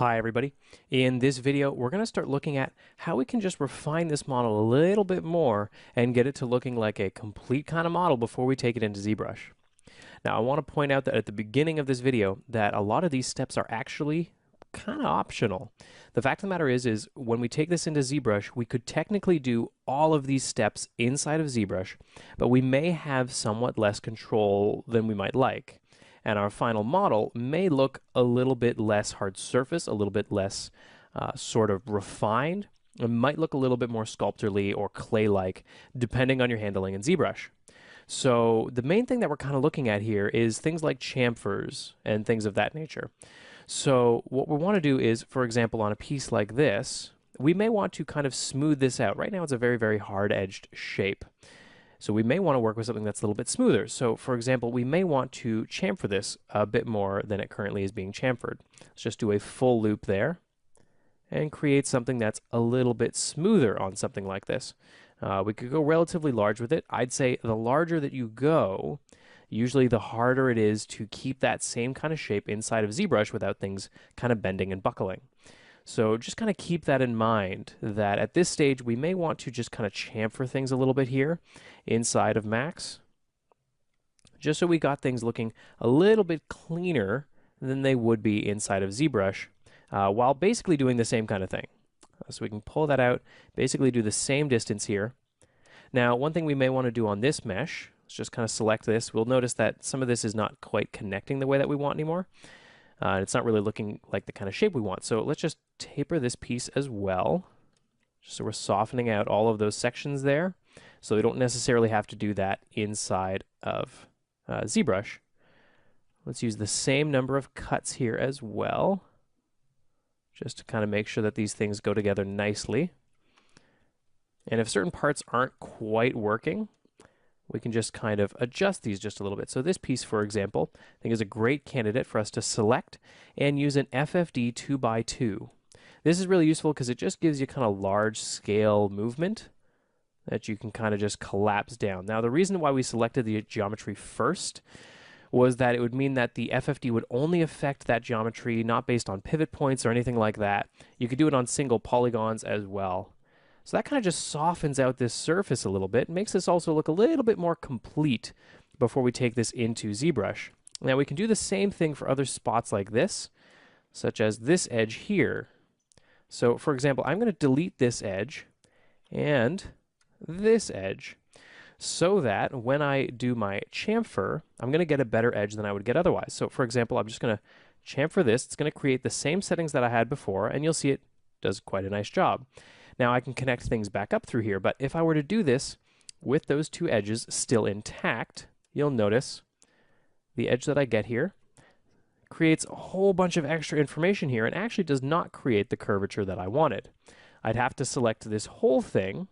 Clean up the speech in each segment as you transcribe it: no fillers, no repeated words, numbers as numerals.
Hi everybody. In this video, we're going to start looking at how we can just refine this model a little bit more and get it to looking like a complete kind of model before we take it into ZBrush. Now, I want to point out that at the beginning of this video that a lot of these steps are actually kind of optional. The fact of the matter is when we take this into ZBrush, we could technically do all of these steps inside of ZBrush, but we may have somewhat less control than we might like. And our final model may look a little bit less hard surface, a little bit less sort of refined. It might look a little bit more sculptorly or clay-like, depending on your handling in ZBrush. So the main thing that we're kind of looking at here is things like chamfers and things of that nature. So what we want to do is, for example, on a piece like this, we may want to kind of smooth this out. Right now it's a very, very hard-edged shape. So we may want to work with something that's a little bit smoother. So for example, we may want to chamfer this a bit more than it currently is being chamfered. Let's just do a full loop there and create something that's a little bit smoother on something like this. We could go relatively large with it. I'd say the larger that you go, usually the harder it is to keep that same kind of shape inside of ZBrush without things kind of bending and buckling. So just kind of keep that in mind, that at this stage we may want to just kind of chamfer things a little bit here inside of Max, just so we got things looking a little bit cleaner than they would be inside of ZBrush, while basically doing the same kind of thing. So we can pull that out, basically do the same distance here. Now, one thing we may want to do on this mesh, let's just kind of select this. We'll notice that some of this is not quite connecting the way that we want anymore. It's not really looking like the kind of shape we want. So let's just taper this piece as well. Just so we're softening out all of those sections there. So we don't necessarily have to do that inside of ZBrush. Let's use the same number of cuts here as well, just to kind of make sure that these things go together nicely. And if certain parts aren't quite working, we can just kind of adjust these just a little bit. So this piece, for example, I think is a great candidate for us to select and use an FFD 2x2. This is really useful because it just gives you kind of large scale movement that you can kind of just collapse down. Now, the reason why we selected the geometry first was that it would mean that the FFD would only affect that geometry, not based on pivot points or anything like that. You could do it on single polygons as well. So that kind of just softens out this surface a little bit, makes this also look a little bit more complete before we take this into ZBrush. Now we can do the same thing for other spots like this, such as this edge here. So for example, I'm going to delete this edge and this edge so that when I do my chamfer, I'm going to get a better edge than I would get otherwise. So for example, I'm just going to chamfer this. It's going to create the same settings that I had before, and you'll see it does quite a nice job. Now I can connect things back up through here, but if I were to do this with those two edges still intact, you'll notice the edge that I get here creates a whole bunch of extra information here and actually does not create the curvature that I wanted. I'd have to select this whole thing,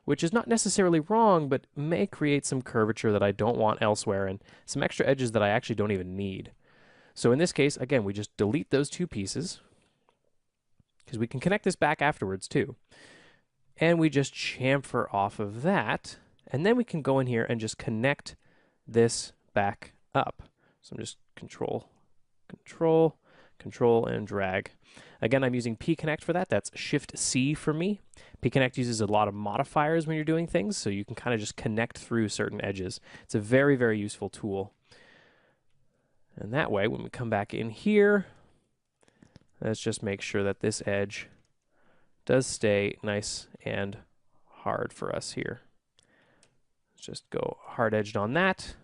which is not necessarily wrong, but may create some curvature that I don't want elsewhere and some extra edges that I actually don't even need. So in this case, again, we just delete those two pieces, because we can connect this back afterwards too. And we just chamfer off of that, and then we can go in here and just connect this back up. So I'm just control, and drag. Again, I'm using P-Connect for that. That's Shift-C for me. P-Connect uses a lot of modifiers when you're doing things, so you can kind of just connect through certain edges. It's a very, very useful tool. And that way, when we come back in here, let's just make sure that this edge does stay nice and hard for us here. Let's just go hard edged on that.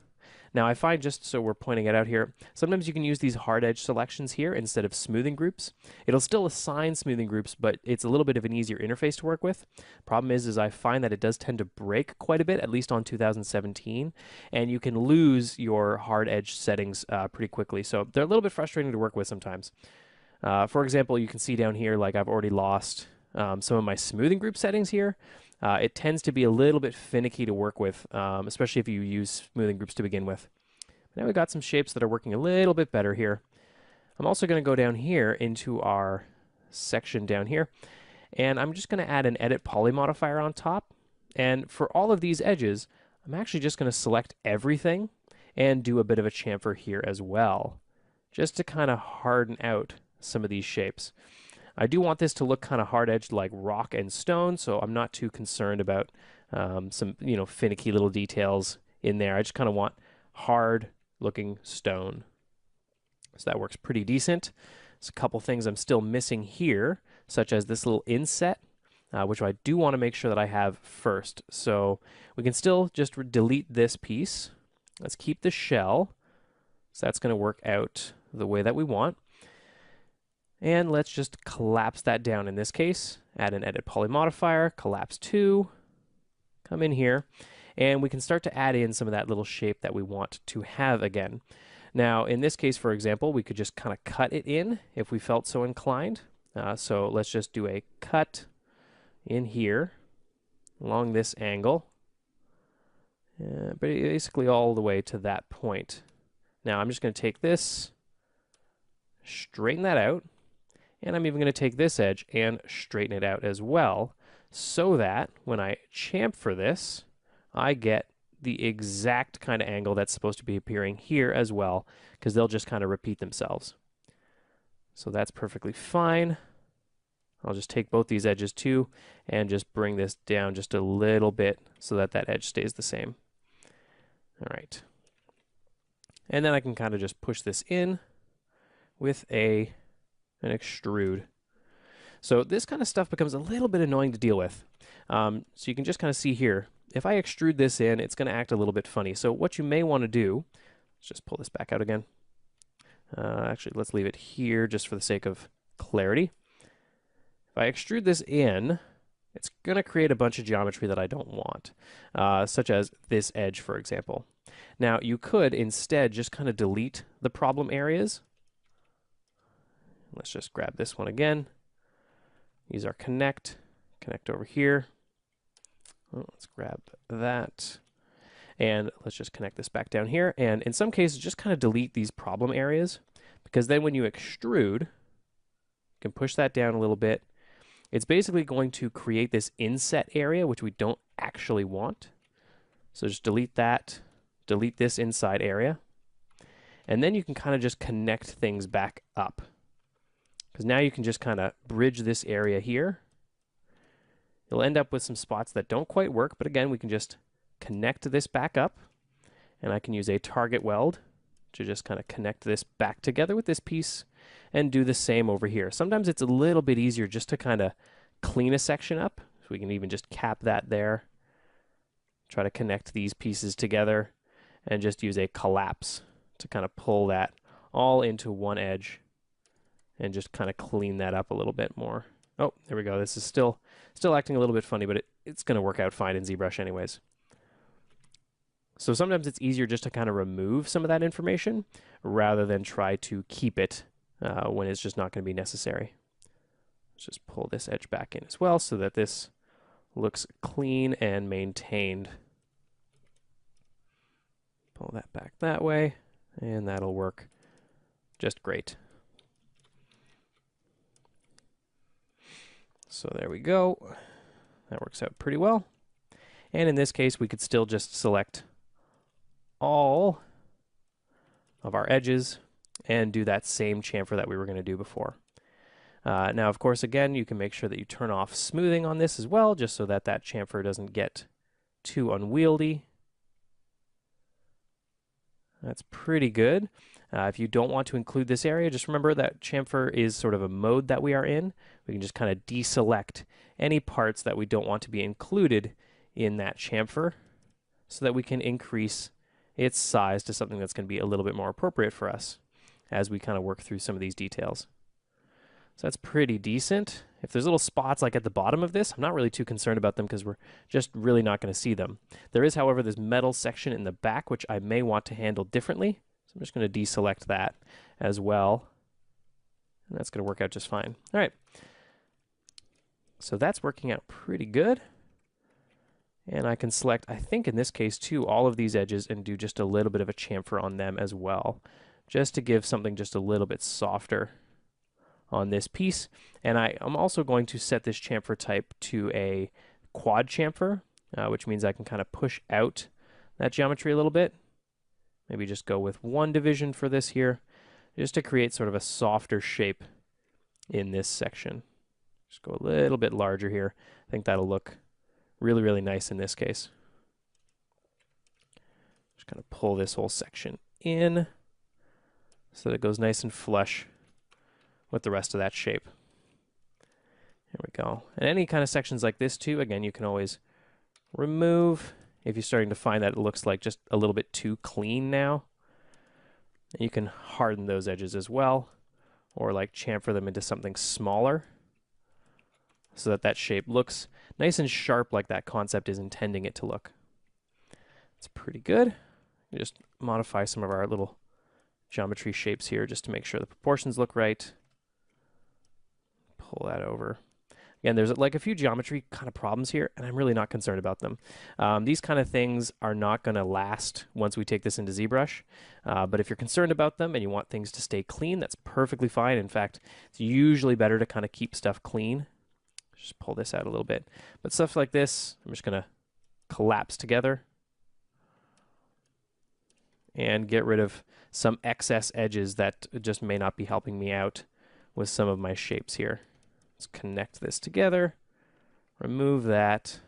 Now I find, just so we're pointing it out here, sometimes you can use these hard edge selections here instead of smoothing groups. It'll still assign smoothing groups, but it's a little bit of an easier interface to work with. Problem is I find that it does tend to break quite a bit, at least on 2017, and you can lose your hard edge settings pretty quickly. So they're a little bit frustrating to work with sometimes. For example, you can see down here, like I've already lost some of my smoothing group settings here. It tends to be a little bit finicky to work with, especially if you use smoothing groups to begin with. Now we've got some shapes that are working a little bit better here. I'm also going to go down here into our section down here, and I'm just going to add an edit poly modifier on top. And for all of these edges, I'm actually just going to select everything and do a bit of a chamfer here as well, just to kind of harden out some of these shapes. I do want this to look kind of hard-edged like rock and stone, so I'm not too concerned about some, finicky little details in there. I just kind of want hard-looking stone. So that works pretty decent. There's a couple things I'm still missing here, such as this little inset, which I do want to make sure that I have first. So we can still just delete this piece. Let's keep the shell. So that's going to work out the way that we want. And let's just collapse that down in this case. Add an edit poly modifier, collapse 2, come in here, and we can start to add in some of that little shape that we want to have again. Now, in this case, for example, we could just kind of cut it in if we felt so inclined. So let's just do a cut in here along this angle, but basically all the way to that point. Now, I'm just going to take this, straighten that out, and I'm even going to take this edge and straighten it out as well, so that when I chamfer this, I get the exact kind of angle that's supposed to be appearing here as well, because they'll just kind of repeat themselves. So that's perfectly fine. I'll just take both these edges too, and just bring this down just a little bit so that that edge stays the same. All right. And then I can kind of just push this in with an extrude. So this kind of stuff becomes a little bit annoying to deal with. So you can just kind of see here, if I extrude this in, it's going to act a little bit funny. So what you may want to do, let's just pull this back out again. Actually, let's leave it here just for the sake of clarity. If I extrude this in, it's going to create a bunch of geometry that I don't want, such as this edge, for example. Now, you could instead just kind of delete the problem areas. Let's just grab this one again. Use our connect over here. Oh, let's grab that. And let's just connect this back down here. And in some cases, just kind of delete these problem areas, because then when you extrude, you can push that down a little bit. It's basically going to create this inset area, which we don't actually want. So just delete that, delete this inside area. And then you can kind of just connect things back up, because now you can just kind of bridge this area here. You'll end up with some spots that don't quite work, but again, we can just connect this back up, and I can use a target weld to just kind of connect this back together with this piece and do the same over here. Sometimes it's a little bit easier just to kind of clean a section up, so we can even just cap that there, try to connect these pieces together, and just use a collapse to kind of pull that all into one edge and just kind of clean that up a little bit more. Oh, there we go. This is still acting a little bit funny, but it's going to work out fine in ZBrush anyways. So sometimes it's easier just to kind of remove some of that information rather than try to keep it when it's just not going to be necessary. Let's just pull this edge back in as well so that this looks clean and maintained. Pull that back that way, and that'll work just great. So there we go. That works out pretty well. And in this case, we could still just select all of our edges and do that same chamfer that we were going to do before. Now, of course, again, you can make sure that you turn off smoothing on this as well, just so that that chamfer doesn't get too unwieldy. That's pretty good. If you don't want to include this area, just remember that chamfer is sort of a mode that we are in. We can just kind of deselect any parts that we don't want to be included in that chamfer so that we can increase its size to something that's going to be a little bit more appropriate for us as we kind of work through some of these details. So that's pretty decent. If there's little spots like at the bottom of this, I'm not really too concerned about them because we're just really not going to see them. There is, however, this metal section in the back which I may want to handle differently. So I'm just going to deselect that as well. And that's going to work out just fine. All right. So that's working out pretty good. And I can select, I think in this case too, all of these edges and do just a little bit of a chamfer on them as well, just to give something just a little bit softer on this piece. And I'm also going to set this chamfer type to a quad chamfer, which means I can kind of push out that geometry a little bit. Maybe just go with one division for this here, just to create sort of a softer shape in this section. Just go a little bit larger here. I think that'll look really, really nice in this case. Just kind of pull this whole section in so that it goes nice and flush with the rest of that shape. There we go. And any kind of sections like this too, again, you can always remove if you're starting to find that it looks like just a little bit too clean now. And you can harden those edges as well, or like chamfer them into something smaller so that that shape looks nice and sharp like that concept is intending it to look. It's pretty good. You just modify some of our little geometry shapes here just to make sure the proportions look right. Pull that over. Again, there's like a few geometry kind of problems here, and I'm really not concerned about them. These kind of things are not going to last once we take this into ZBrush, but if you're concerned about them and you want things to stay clean, that's perfectly fine. In fact, it's usually better to kind of keep stuff clean. Just pull this out a little bit. But stuff like this, I'm just going to collapse together and get rid of some excess edges that just may not be helping me out with some of my shapes here. Let's connect this together, remove that.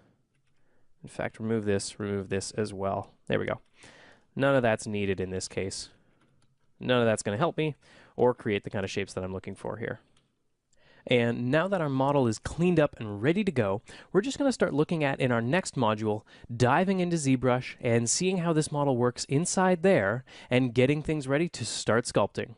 In fact, remove this as well. There we go. None of that's needed in this case. None of that's going to help me or create the kind of shapes that I'm looking for here. And now that our model is cleaned up and ready to go, we're just going to start looking at, in our next module, diving into ZBrush and seeing how this model works inside there and getting things ready to start sculpting.